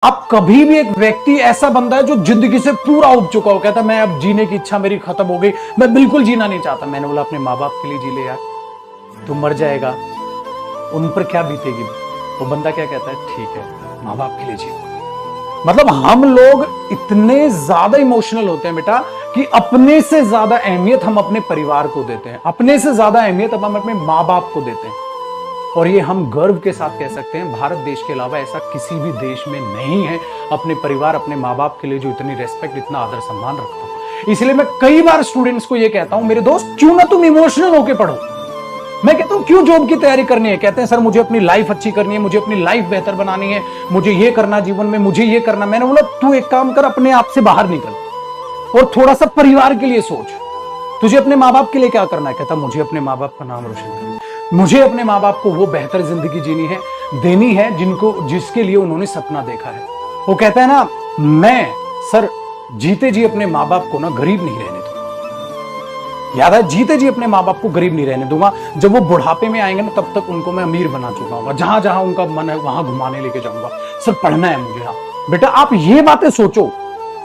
आप कभी भी एक व्यक्ति ऐसा बंदा है जो जिंदगी से पूरा उब चुका हो, कहता मैं अब जीने की इच्छा मेरी खत्म हो गई, मैं बिल्कुल जीना नहीं चाहता। मैंने बोला अपने माँ बाप के लिए जी ले यार, तू मर जाएगा, उन पर क्या बीतेगी। वो बंदा क्या कहता है, ठीक है माँ बाप के लिए जी। मतलब हम लोग इतने ज्यादा इमोशनल होते हैं बेटा कि अपने से ज्यादा अहमियत हम अपने परिवार को देते हैं, अपने से ज्यादा अहमियत हम अपने माँ बाप को देते हैं। और ये हम गर्व के साथ कह सकते हैं, भारत देश के अलावा ऐसा किसी भी देश में नहीं है अपने परिवार अपने माँ बाप के लिए जो इतनी रेस्पेक्ट इतना आदर सम्मान रखता हो। इसलिए मैं कई बार स्टूडेंट्स को ये कहता हूं, मेरे दोस्त क्यों ना तुम इमोशनल होके पढ़ो। मैं कहता हूं क्यों जॉब की तैयारी करनी है, कहते हैं सर मुझे अपनी लाइफ अच्छी करनी है, मुझे अपनी लाइफ बेहतर बनानी है, मुझे ये करना जीवन में, मुझे ये करना। मैंने बोला तू एक काम कर, अपने आप से बाहर निकल और थोड़ा सा परिवार के लिए सोच। तुझे अपने माँ बाप के लिए क्या करना है, कहता मुझे अपने माँ बाप का नाम रोशन करना है, मुझे अपने माँ बाप को वो बेहतर जिंदगी जीनी है, देनी है जिसके लिए उन्होंने सपना देखा है। वो कहता है ना, मैं सर जीते जी अपने माँ बाप को ना गरीब नहीं रहने दूंगा। याद है, जीते जी अपने माँ बाप को गरीब नहीं रहने दूंगा। जब वो बुढ़ापे में आएंगे ना तब तक उनको मैं अमीर बना चुका हूँ, जहां जहां उनका मन है वहां घुमाने लेके जाऊंगा। सर पढ़ना है मुझे। हाँ बेटा आप ये बातें सोचो,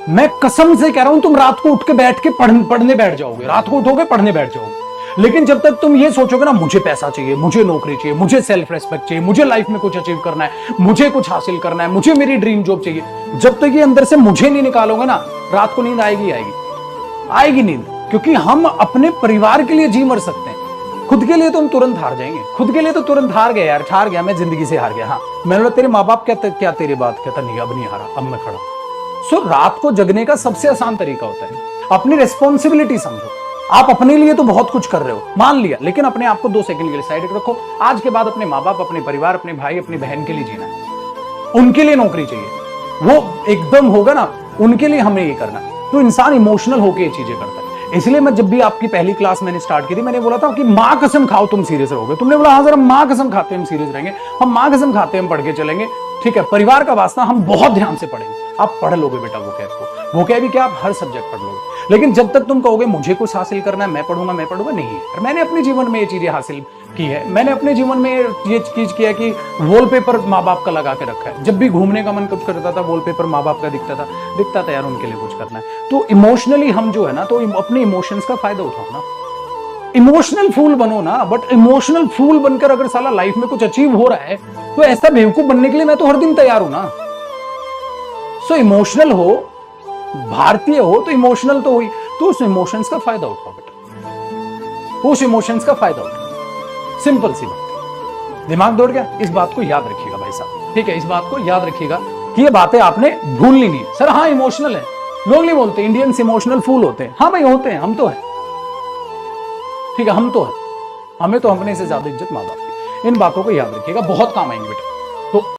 मैं कसम से कह रहा हूं तुम रात को उठ के बैठ के पढ़ने बैठ जाओगे, रात को उठोगे पढ़ने बैठ जाओगे। लेकिन जब तक तुम ये सोचोगे ना मुझे पैसा चाहिए, मुझे नौकरी चाहिए, मुझे सेल्फ रेस्पेक्ट चाहिए, मुझे लाइफ में कुछ अचीव करना है, मुझे कुछ हासिल करना है, मुझे मेरी ड्रीम जॉब चाहिए, जब तक ये अंदर से मुझे नहीं निकालोगे ना, रात को नींद आएगी नींद। क्योंकि हम अपने परिवार के लिए जी मर सकते हैं, खुद के लिए तो हम तुरंत हार जाएंगे। खुद के लिए तो तुरंत हार गए यार, हार गया मैं, जिंदगी से हार गया। हाँ मैंने बोला तेरे माँ बाप क्या तेरी बात, कहता नहीं अब नहीं हारा, अब मैं खड़ा। सो रात को जगने का सबसे आसान तरीका होता है अपनी रिस्पॉन्सिबिलिटी समझो। आप अपने लिए तो बहुत कुछ कर रहे हो, मान लिया, लेकिन अपने आप को 2 सेकंड के लिए साइड रखो। आज के बाद अपने माँ बाप, अपने परिवार, अपने भाई, अपनी बहन के लिए जीना है, उनके लिए नौकरी चाहिए, वो एकदम होगा ना, उनके लिए हमें ये करना। तो इंसान इमोशनल होकर ये चीजें करता है। इसलिए मैं जब भी आपकी पहली क्लास मैंने स्टार्ट की थी, मैंने बोला था कि माँ कसम खाओ तुम सीरियस रहोगे। तुमने बोला हाँ सर हम माँ कसम खाते हैं हम सीरियस रहेंगे, हम माँ कसम खाते हैं हम पढ़ के चलेंगे। ठीक है, परिवार का वास्ता हम बहुत ध्यान से पढ़ेंगे। आप पढ़ लोगे बेटा वो कैब को, वो कैब भी क्या आप हर सब्जेक्ट पढ़ लोगे। लेकिन जब तक तुम कहोगे मुझे कुछ हासिल करना है, मैं पढ़ूंगा नहीं है। और मैंने अपने जीवन में ये चीजें हासिल की है। मैंने अपने जीवन में ये चीज किया कि वॉलपेपर माँ बाप का लगा के रखा है। जब भी घूमने का मन कुछ करता था, वॉलपेपर माँ बाप का दिखता था यार उनके लिए कुछ करना है। तो इमोशनली हम जो है ना, तो अपने इमोशंस का फायदा उठाओ ना, इमोशनल फूल बनो ना। बट इमोशनल फूल बनकर अगर साला लाइफ में कुछ अचीव हो रहा है तो ऐसा बेवकूफ बनने के लिए मैं तो हर दिन तैयार हूं ना। सो इमोशनल हो, भारतीय हो तो इमोशनल तो हुई, तो उस इमोशंस का फायदा उठाओ बेटा, उस इमोशंस का फायदा उठाओ। सिंपल सी बात, दिमाग दौड़ गया, इस बात को याद रखिएगा भाई साहब, ठीक है, इस बात को याद रखिएगा कि ये बातें आपने भूलनी नहीं। सर हाँ इमोशनल है, लोग नहीं बोलते इंडियंस इमोशनल फूल होते हैं। हाँ भाई होते हैं, हम तो है, ठीक है, हम तो है, हमें तो अपने से ज्यादा इज्जत माँ बाप की। इन बातों को याद रखिएगा, बहुत काम आएंगे बेटा। तो